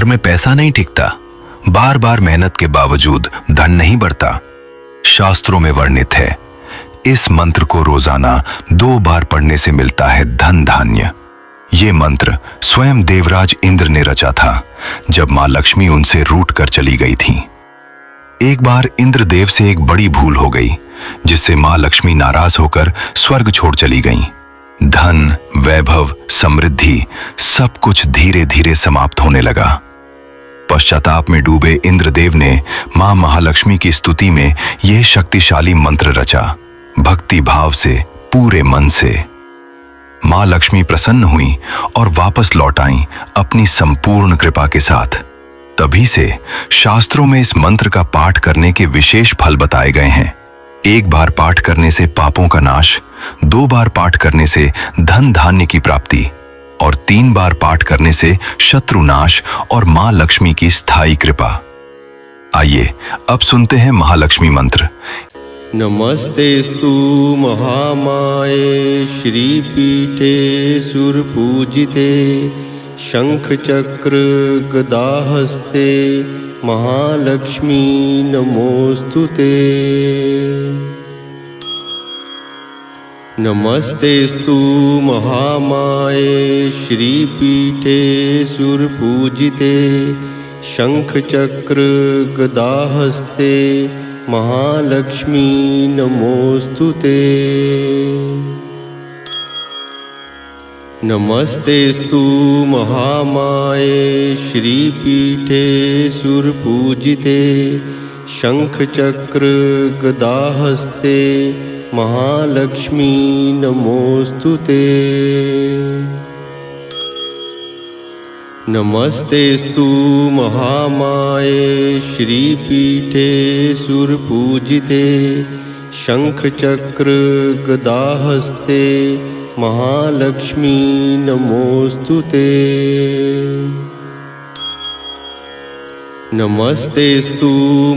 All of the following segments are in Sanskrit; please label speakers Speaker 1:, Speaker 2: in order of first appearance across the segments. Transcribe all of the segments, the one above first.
Speaker 1: घर में पैसा नहीं टिकता, बार बार मेहनत के बावजूद धन नहीं बढ़ता। शास्त्रों में वर्णित है, इस मंत्र को रोजाना 2 बार पढ़ने से मिलता है धन धान्य। ये मंत्र स्वयं देवराज इंद्र ने रचा था जब मां लक्ष्मी उनसे रूठ कर चली गई थीं। एक बार इंद्रदेव से एक बड़ी भूल हो गई, जिससे मां लक्ष्मी नाराज होकर स्वर्ग छोड़ चली गईं। धन, वैभव, समृद्धि सब कुछ धीरे धीरे समाप्त होने लगा। पश्चाताप में डूबे इंद्रदेव ने मां महालक्ष्मी की स्तुति में यह शक्तिशाली मंत्र रचा। भक्ति भाव से, पूरे मन से मां लक्ष्मी प्रसन्न हुई और वापस लौट आईं अपनी संपूर्ण कृपा के साथ। तभी से शास्त्रों में इस मंत्र का पाठ करने के विशेष फल बताए गए हैं। 1 बार पाठ करने से पापों का नाश, 2 बार पाठ करने से धन धान्य की प्राप्ति और 3 बार पाठ करने से शत्रु नाश और मां लक्ष्मी की स्थायी कृपा। आइए अब सुनते हैं महालक्ष्मी मंत्र।
Speaker 2: नमस्तेस्तु महामाये श्रीपीठे सुरपूजिते शंखचक्र गदाहस्ते महालक्ष्मी नमोस्तुते। नमस्तेस्तु महामाये श्रीपीठे सुरपूजिते शंखचक्र गदाहस्ते महालक्ष्मी नमोस्तुते। नमस्तेस्तु महामाये श्रीपीठे सुरपूजिते शंखचक्र गदाहस्ते महालक्ष्मी नमोस्तुते। नमस्तेस्तु महामाये श्रीपीठे सुरपूजिते शंखचक्र गदाहस्ते महालक्ष्मी नमोस्तुते। नमस्तेस्तु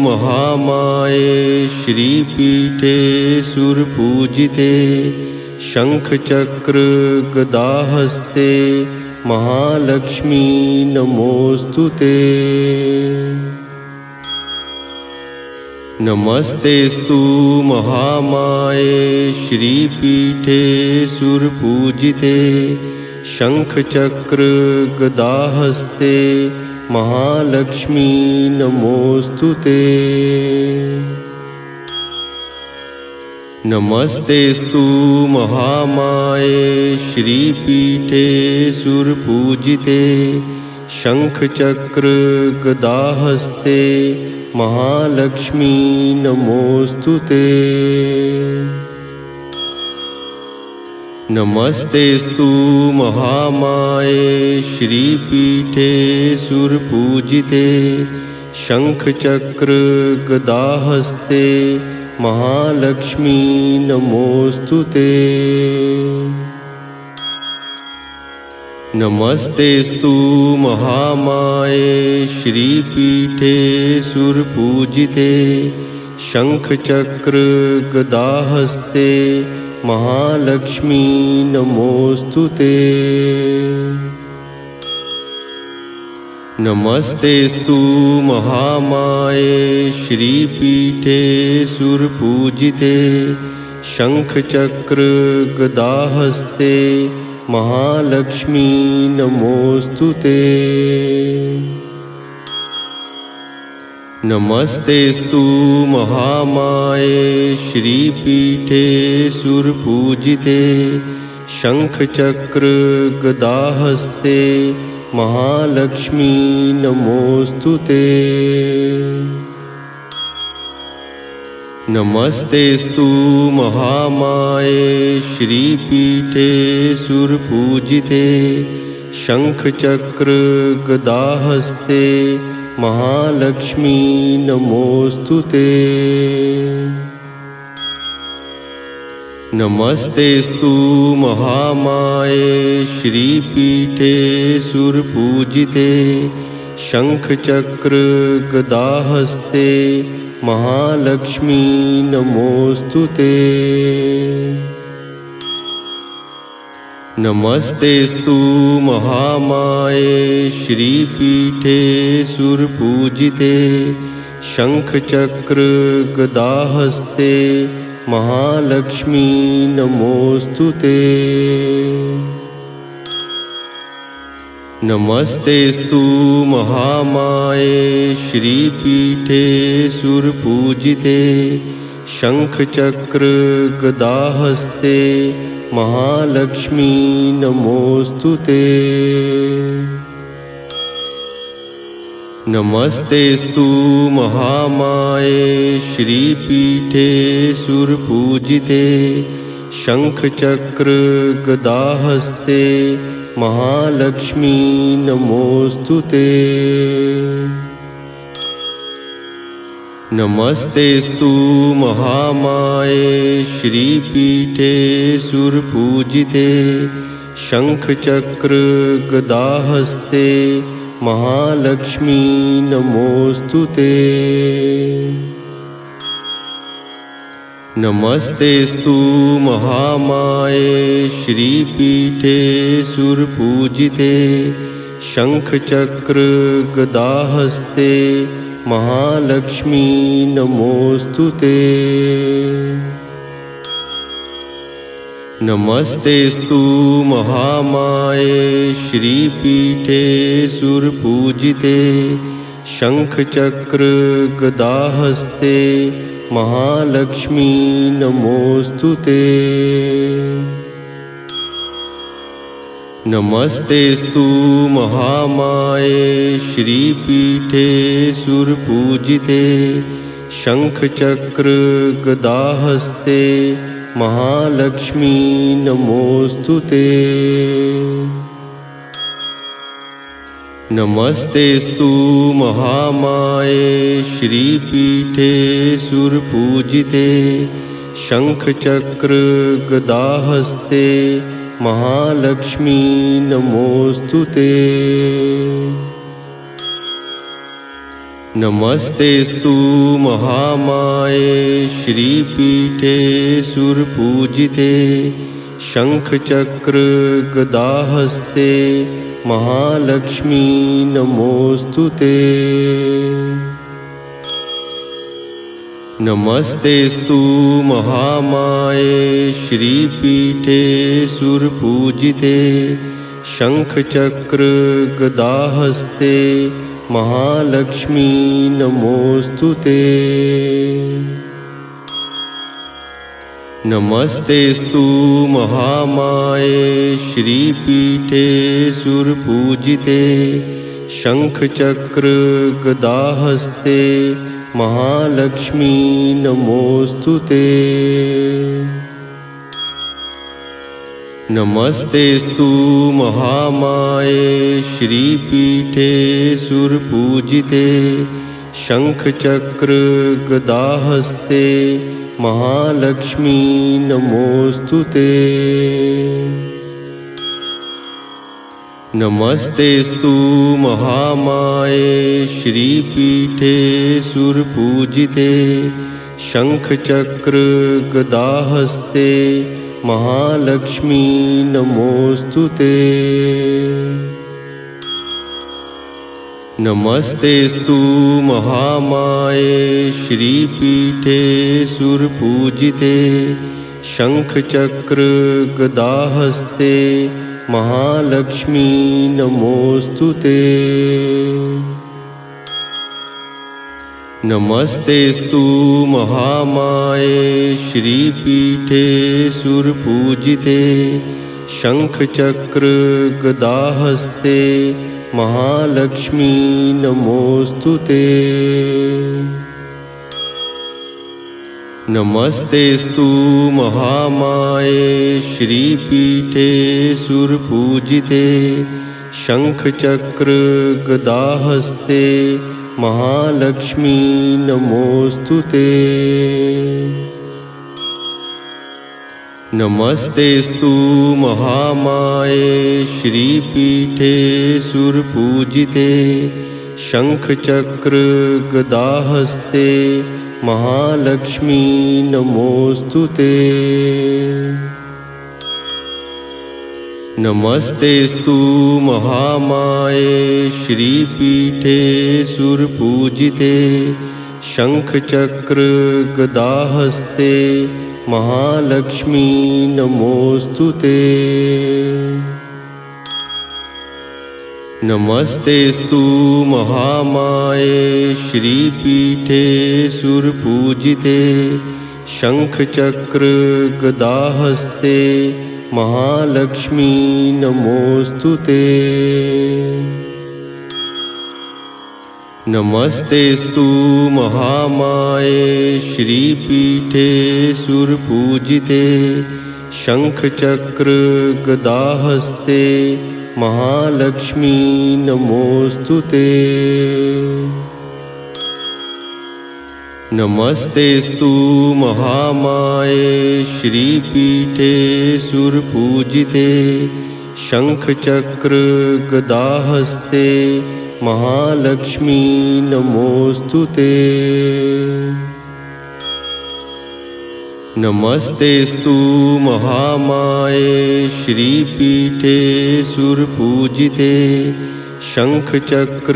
Speaker 2: महामाये श्रीपीठे सुरपूजिते शंखचक्र गदाहस्ते महालक्ष्मी नमोस्तुते। नमस्तेस्तु महामाये श्रीपीठे सुरपूजिते शंखचक्र गदाहस्ते महालक्ष्मी नमोस्तुते। नमस्तेस्तु महामाये श्रीपीठे सुरपूजिते शंखचक्र गदाहस्ते महालक्ष्मी नमोस्तुते। नमस्तेस्तु महामाये श्रीपीठे सुरपूजिते शंखचक्र गदाहस्ते महालक्ष्मी नमोस्तुते। नमस्तेस्तु महामाये श्रीपीठे सुरपूजिते शंखचक्र गदाहस्ते महालक्ष्मी नमोस्तुते। नमस्तेस्तु महामाये श्रीपीठे सुरपूजिते शंखचक्र गदाहस्ते महालक्ष्मी नमोस्तुते। नमस्तेस्तु महामाये श्रीपीठे सुरपूजिते शंखचक्र गदाहस्ते महालक्ष्मी नमोस्तुते। नमस्तेस्तु महामाये श्रीपीठे सुरपूजिते शंखचक्र गदाहस्ते महालक्ष्मी नमोस्तुते। नमस्तेस्तु महामाये श्रीपीठे सुरपूजिते शंखचक्र गदाहस्ते महालक्ष्मी नमोस्तुते। नमस्तेस्तु महामाये श्रीपीठे सुरपूजिते शंखचक्र गदाहस्ते महालक्ष्मी नमोस्तुते। नमस्तेस्तु महामाये श्रीपीठे सुरपूजिते शंखचक्र गदाहस्ते महालक्ष्मी नमोस्तुते। नमस्तेस्तु महामाये श्रीपीठे सुरपूजिते शंखचक्र गदाहस्ते महालक्ष्मी नमोस्तुते। नमस्तेस्तु महामाये श्रीपीठे सुरपूजिते शंखचक्र गदाहस्ते महालक्ष्मी नमोस्तुते। नमस्तेस्तु महामाये श्रीपीठे सुरपूजिते शंखचक्र गदाहस्ते महालक्ष्मी नमोस्तुते। नमस्तेस्तु महामाये श्रीपीठे सुरपूजिते शंखचक्र गदाहस्ते महालक्ष्मी नमोस्तुते। नमस्तेस्तु महामाये श्रीपीठे सुरपूजिते शंखचक्र गदाहस्ते महालक्ष्मी नमोस्तुते। नमस्तेस्तु महामाये श्रीपीठे सुरपूजिते शंखचक्र गदाहस्ते महालक्ष्मी नमोस्तुते। नमस्तेस्तु महामाये श्रीपीठे सुरपूजिते शंखचक्र गदाहस्ते महालक्ष्मी नमोस्तुते। नमस्तेस्तु महामाये श्रीपीठे सुरपूजिते शंखचक्र गदाहस्ते महालक्ष्मी नमोस्तुते। नमस्तेस्तु महामाये श्रीपीठे सुरपूजिते शंखचक्र गदाहस्ते महालक्ष्मी नमोस्तुते। नमस्तेस्तु महामाये श्रीपीठे सुरपूजिते शंखचक्र गदाहस्ते महालक्ष्मी नमोस्तुते। नमस्तेस्तु महामाये श्रीपीठे सुरपूजिते शंखचक्र गदाहस्ते महालक्ष्मी नमोस्तुते। नमस्तेस्तु महामाये श्रीपीठे सुरपूजिते शंखचक्र गदाहस्ते महालक्ष्मी नमोस्तुते। नमस्तेस्तु महामाये श्रीपीठे सुरपूजिते शंखचक्र गदाहस्ते महालक्ष्मी नमोस्तुते। नमस्तेस्तु महामाये श्रीपीठे सुरपूजिते शंखचक्र गदाहस्ते महालक्ष्मी नमोस्तुते। नमस्तेस्तु महामाये श्रीपीठे सुरपूजिते शंखचक्र गदाहस्ते महालक्ष्मी नमोस्तुते। नमस्तेस्तु महामाये श्रीपीठे सुरपूजिते शंखचक्र गदाहस्ते महालक्ष्मी नमोस्तुते। नमस्तेस्तु महामाये श्रीपीठे सुरपूजिते शंखचक्र गदाहस्ते महालक्ष्मी नमोस्तुते। नमस्तेस्तु महामाये श्रीपीठे सुरपूजिते शंखचक्र गदाहस्ते महालक्ष्मी नमोस्तुते। नमस्तेस्तु महामाये श्रीपीठे सुरपूजिते शंखचक्र गदाहस्ते महालक्ष्मी नमोस्तुते। नमस्तेस्तु महामाये श्रीपीठे सुरपूजिते शंखचक्र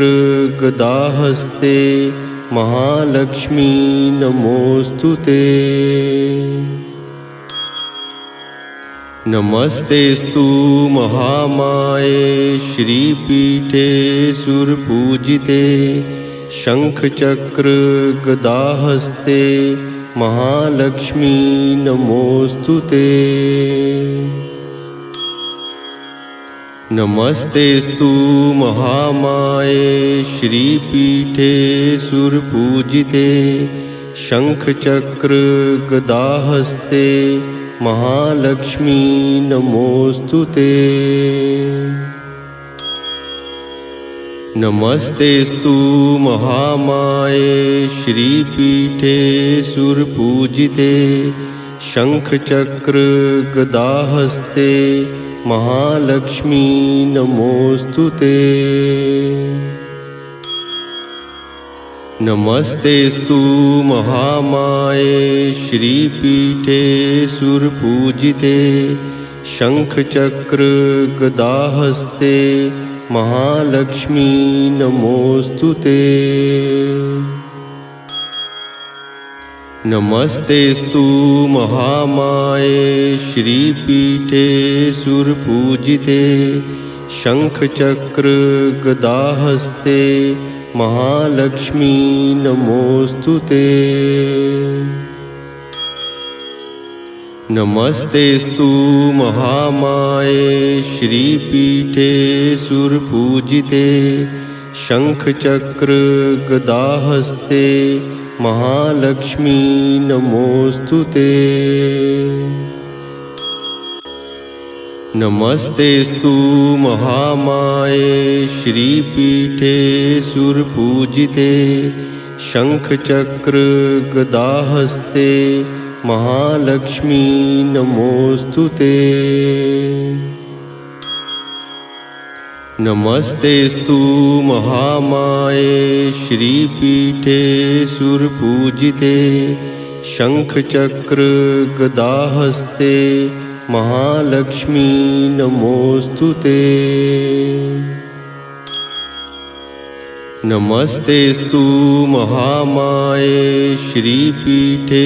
Speaker 2: गदाहस्ते महालक्ष्मी नमोस्तुते। नमस्तेस्तु महामाये श्रीपीठे सुरपूजिते शंखचक्र गदाहस्ते महालक्ष्मी नमोस्तुते। नमस्तेस्तु महामाये श्रीपीठे सुरपूजिते शंखचक्र गदाहस्ते महालक्ष्मी नमोस्तुते। नमस्तेस्तु महामाये श्रीपीठे सुरपूजिते शंखचक्र गदाहस्ते महालक्ष्मी नमोस्तुते। नमस्तेस्तु महामाये श्रीपीठे सुरपूजिते शंखचक्र गदाहस्ते महालक्ष्मी नमोस्तुते। नमस्तेस्तु महामाये श्रीपीठे सुरपूजिते शंखचक्र गदाहस्ते महालक्ष्मी नमोस्तुते। नमस्तेस्तु महामाये श्रीपीठे सुरपूजिते शंखचक्र गदाहस्ते महालक्ष्मी नमोस्तुते। नमस्तेस्तु महामाये श्रीपीठे सुरपूजिते शंखचक्र गदाहस्ते महालक्ष्मी नमोस्तुते। नमस्तेस्तु महामाये श्रीपीठे सुरपूजिते शंखचक्र गदाहस्ते महालक्ष्मी नमोस्तुते। नमस्तेस्तु महामाये श्रीपीठे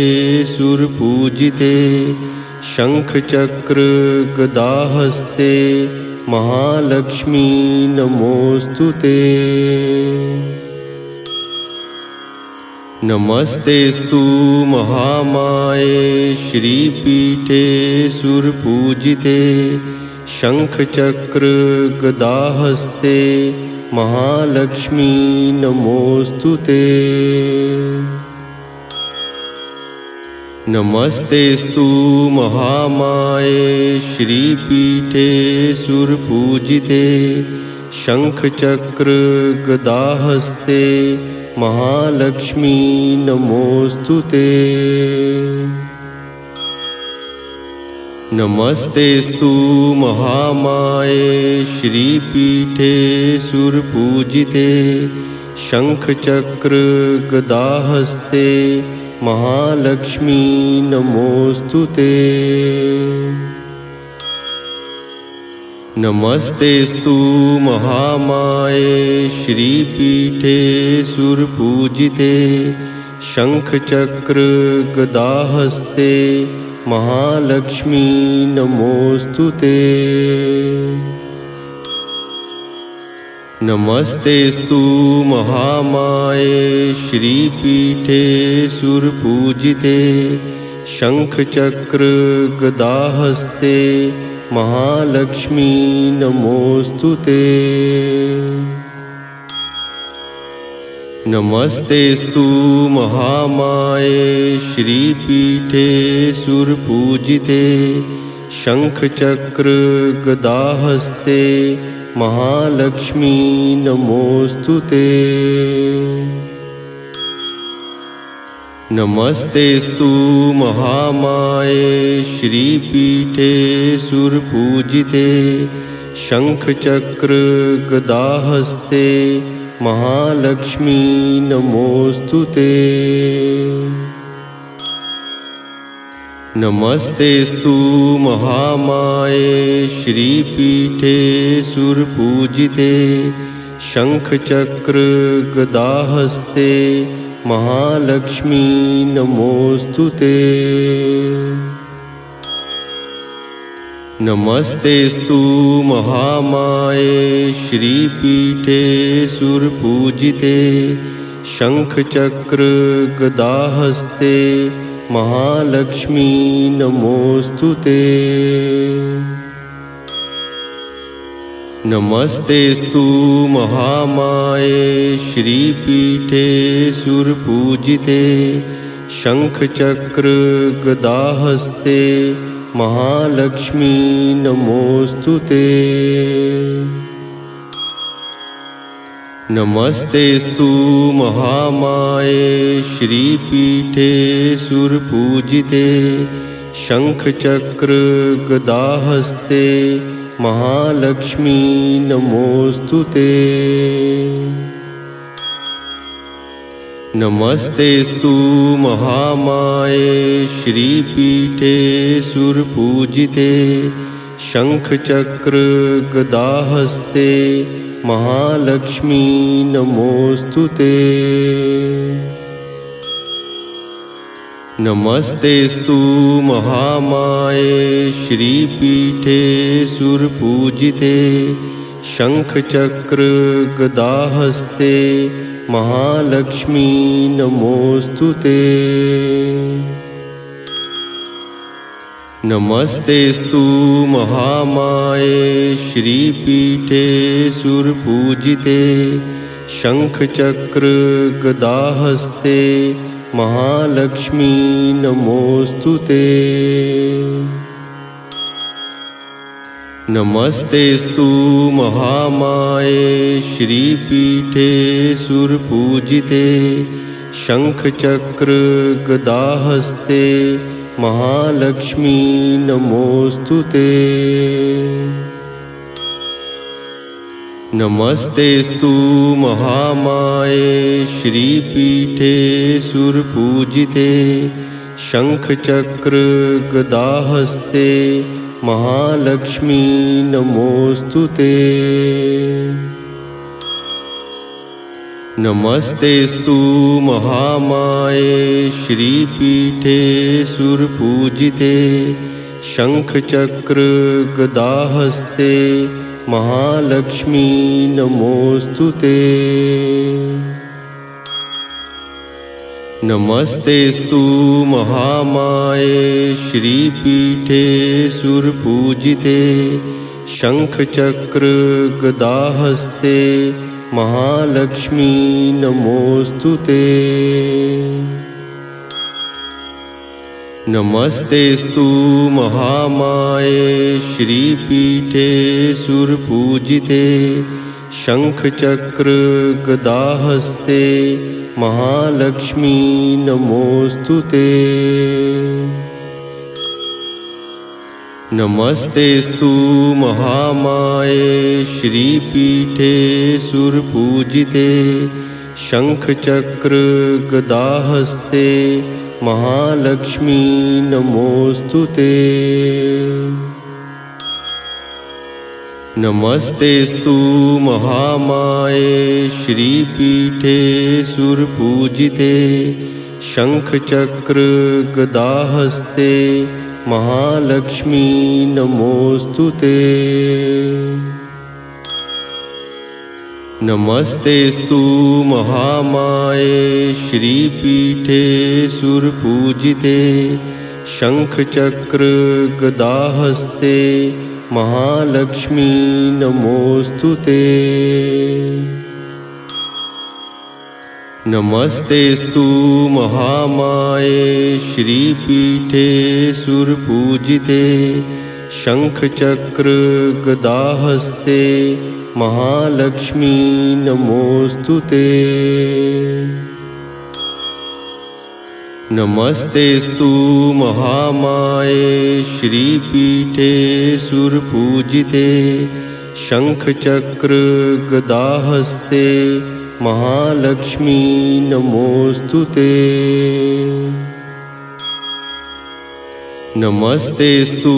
Speaker 2: सुरपूजिते शंखचक्र गदाहस्ते महालक्ष्मी नमोस्तुते। नमस्तेस्तु महामाये श्रीपीठे सुरपूजिते शंखचक्र गदाहस्ते महालक्ष्मी नमोस्तुते। नमस्तेस्तु महामाये श्रीपीठे सुरपूजिते शंखचक्र गदाहस्ते महालक्ष्मी नमोस्तुते। नमस्तेस्तु महामाये श्रीपीठे सुरपूजिते शंखचक्र गदाहस्ते महालक्ष्मी नमोस्तुते। नमस्तेस्तु महामाये श्रीपीठे सुरपूजिते शंखचक्र गदाहस्ते महालक्ष्मी नमोस्तुते। नमस्तेस्तु महामाये श्रीपीठे सुरपूजिते शंखचक्र गदाहस्ते महालक्ष्मी नमोस्तुते। नमस्तेस्तु महामाये श्रीपीठे सुरपूजिते शंखचक्र गदाहस्ते महालक्ष्मी नमोस्तुते। नमस्तेस्तु महामाये श्रीपीठे सुरपूजिते शंखचक्र गदाहस्ते महालक्ष्मी नमोस्तुते। नमस्तेस्तु महामाये श्रीपीठे सुरपूजिते शंखचक्र गदाहस्ते महालक्ष्मी नमोस्तुते। नमस्तेस्तु महामाये श्रीपीठे सुरपूजिते शंखचक्र गदाहस्ते महालक्ष्मी नमोस्तुते। नमस्तेस्तु महामाये श्रीपीठे सुरपूजिते शंखचक्र गदाहस्ते महालक्ष्मी नमोस्तुते। नमस्तेस्तु महामाये श्रीपीठे सुरपूजिते शंखचक्र गदाहस्ते महालक्ष्मी नमोस्तुते। नमस्तेस्तु महामाये श्रीपीठे सुरपूजिते शंखचक्र गदाहस्ते महालक्ष्मी नमोस्तुते। नमस्तेस्तु महामाये श्रीपीठे सुरपूजिते शंखचक्र गदाहस्ते महालक्ष्मी नमोस्तुते। नमस्तेस्तु महामाये श्रीपीठे सुरपूजिते शंखचक्र गदाहस्ते महालक्ष्मी नमोस्तुते। नमस्तेस्तु महामाये श्रीपीठे सुरपूजिते शंखचक्र गदाहस्ते महालक्ष्मी नमोस्तुते। नमस्तेस्तु महामाये श्रीपीठे सुरपूजिते शंखचक्र गदाहस्ते महालक्ष्मी नमोस्तुते। नमस्तेस्तु महामाये श्रीपीठे सुरपूजिते शंखचक्र गदाहस्ते महालक्ष्मी नमोस्तुते। नमस्तेस्तु महामाये श्रीपीठे सुरपूजिते शंखचक्र गदाहस्ते महालक्ष्मी नमोस्तुते। नमस्तेस्तु महामाये श्रीपीठे सुरपूजिते शंखचक्र गदाहस्ते महालक्ष्मी नमोस्तुते। नमस्तेस्तु महामाये श्रीपीठे सुरपूजिते शंखचक्र गदाहस्ते महालक्ष्मी नमोस्तुते। नमस्तेस्तु महामाये श्रीपीठे सुरपूजिते शंखचक्र गदाहस्ते महालक्ष्मी नमोस्तुते। नमस्तेस्तु महामाये श्रीपीठे सुरपूजिते शंखचक्र गदाहस्ते महालक्ष्मी नमोस्तुते। नमस्तेस्तु महामाये श्रीपीठे सुरपूजिते शंखचक्र गदाहस्ते महालक्ष्मी नमोस्तुते। नमस्तेस्तु महामाये श्रीपीठे सुरपूजिते शंखचक्र गदाहस्ते महालक्ष्मी नमोस्तुते। नमस्तेस्तु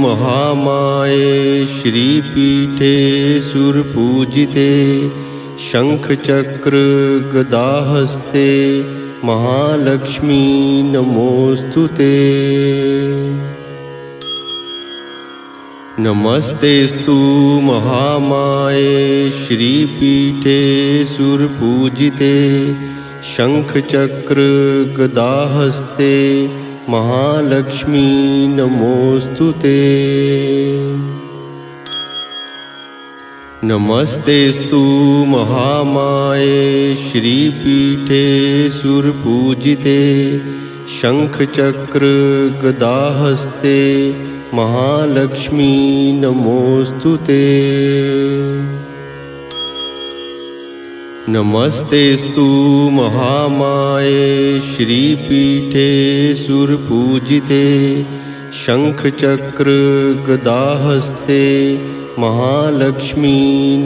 Speaker 2: महामाये श्रीपीठे सुरपूजिते शंखचक्र गदाहस्ते महालक्ष्मी नमोस्तुते। नमस्तेस्तु महामाये श्रीपीठे सुरपूजिते शंखचक्र गदाहस्ते महालक्ष्मी नमोस्तुते। नमस्तेस्तु महामाये श्रीपीठे सुरपूजिते शंखचक्र गदाहस्ते महालक्ष्मी नमोस्तुते। नमस्तेस्तु महामाये श्रीपीठे सुरपूजिते शंखचक्र गदाहस्ते महालक्ष्मी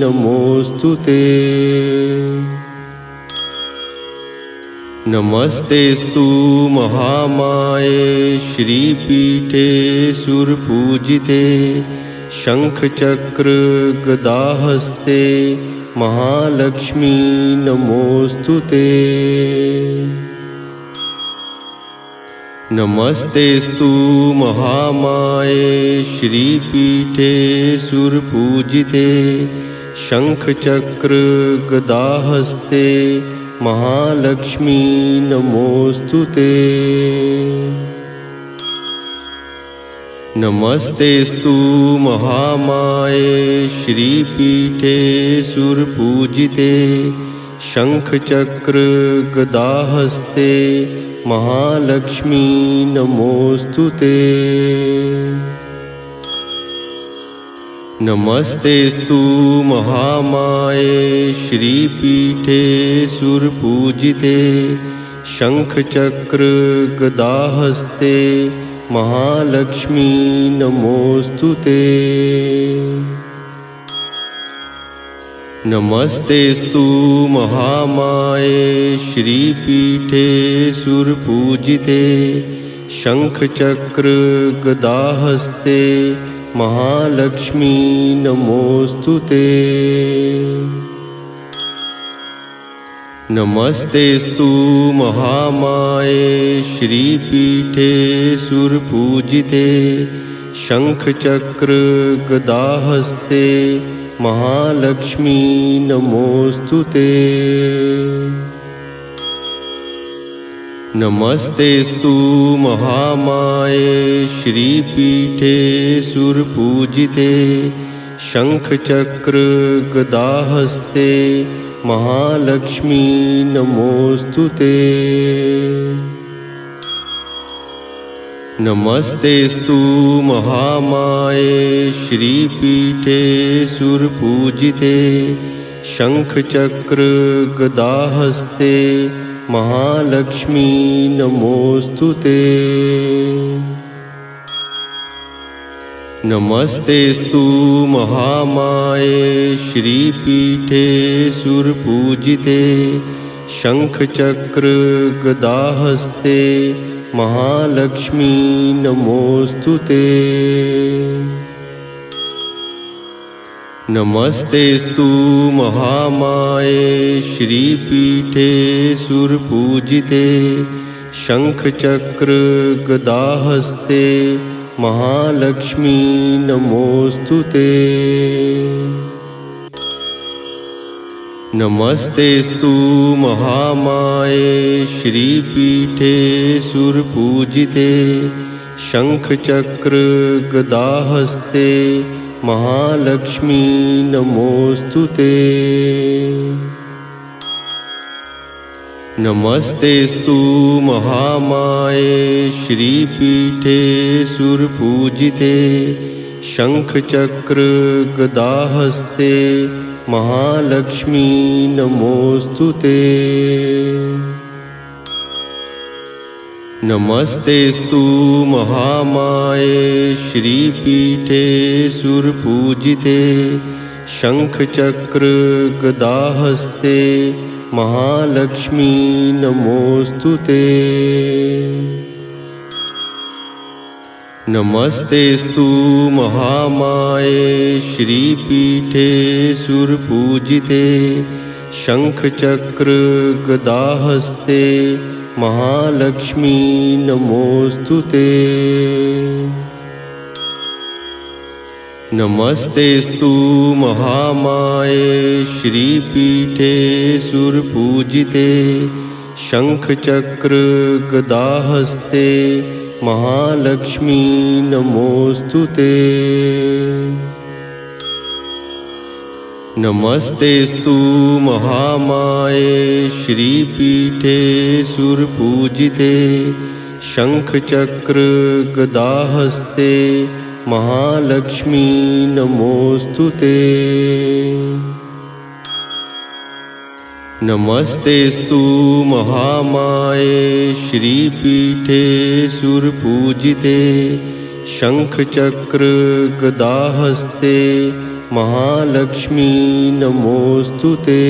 Speaker 2: नमोस्तुते। नमस्तेस्तु महामाये श्रीपीठे सुरपूजिते शंखचक्र गदाहस्ते महालक्ष्मी नमोस्तुते। नमस्तेस्तु महामाये श्रीपीठे सुरपूजिते शंखचक्र गदाहस्ते महालक्ष्मी नमोस्तुते। नमस्तेस्तु महामाये श्रीपीठे सुरपूजिते शंखचक्र गदाहस्ते महालक्ष्मी नमोस्तुते। नमस्तेस्तु महामाये श्रीपीठे सुरपूजिते शंखचक्र गदाहस्ते महालक्ष्मी नमोस्तुते। नमस्तेस्तु महामाये श्रीपीठे सुरपूजिते शंखचक्र गदाहस्ते महालक्ष्मी नमोस्तुते। नमस्तेस्तु महामाये श्रीपीठे सुरपूजिते शंखचक्र गदाहस्ते महालक्ष्मी नमोस्तुते। नमस्तेस्तु महामाये श्रीपीठे सुरपूजिते शंखचक्र गदाहस्ते महालक्ष्मी नमोस्तुते। नमस्तेस्तु महामाये श्रीपीठे सुरपूजिते शंखचक्र गदाहस्ते महालक्ष्मी नमोस्तुते। नमस्तेस्तु महामाये श्रीपीठे सुरपूजिते शंखचक्र गदाहस्ते महालक्ष्मी नमोस्तुते। नमस्तेस्तु महामाये श्रीपीठे सुरपूजिते शंखचक्र गदाहस्ते महालक्ष्मी नमोस्तुते। नमस्तेस्तु महामाये श्रीपीठे सुरपूजिते शंखचक्र गदाहस्ते महालक्ष्मी नमोस्तुते। नमस्तेस्तु महामाये श्रीपीठे सुरपूजिते शंखचक्र गदाहस्ते महालक्ष्मी नमोस्तुते। नमस्तेस्तु महामाये श्रीपीठे सुरपूजिते शंखचक्र गदाहस्ते महालक्ष्मी नमोस्तुते। नमस्तेस्तु महामाये श्रीपीठे सुरपूजिते शंखचक्र गदाहस्ते महालक्ष्मी नमोस्तुते। नमस्तेस्तु महामाये श्रीपीठे सुरपूजिते शंखचक्र गदाहस्ते महालक्ष्मी नमोस्तुते। नमस्तेस्तु महामाये श्रीपीठे सुरपूजिते शंखचक्र गदाहस्ते। महालक्ष्मी नमोस्तुते। नमस्तेस्तु महामाये श्रीपीठे सुरपूजिते शंखचक्र गदाहस्ते महालक्ष्मी नमोस्तुते।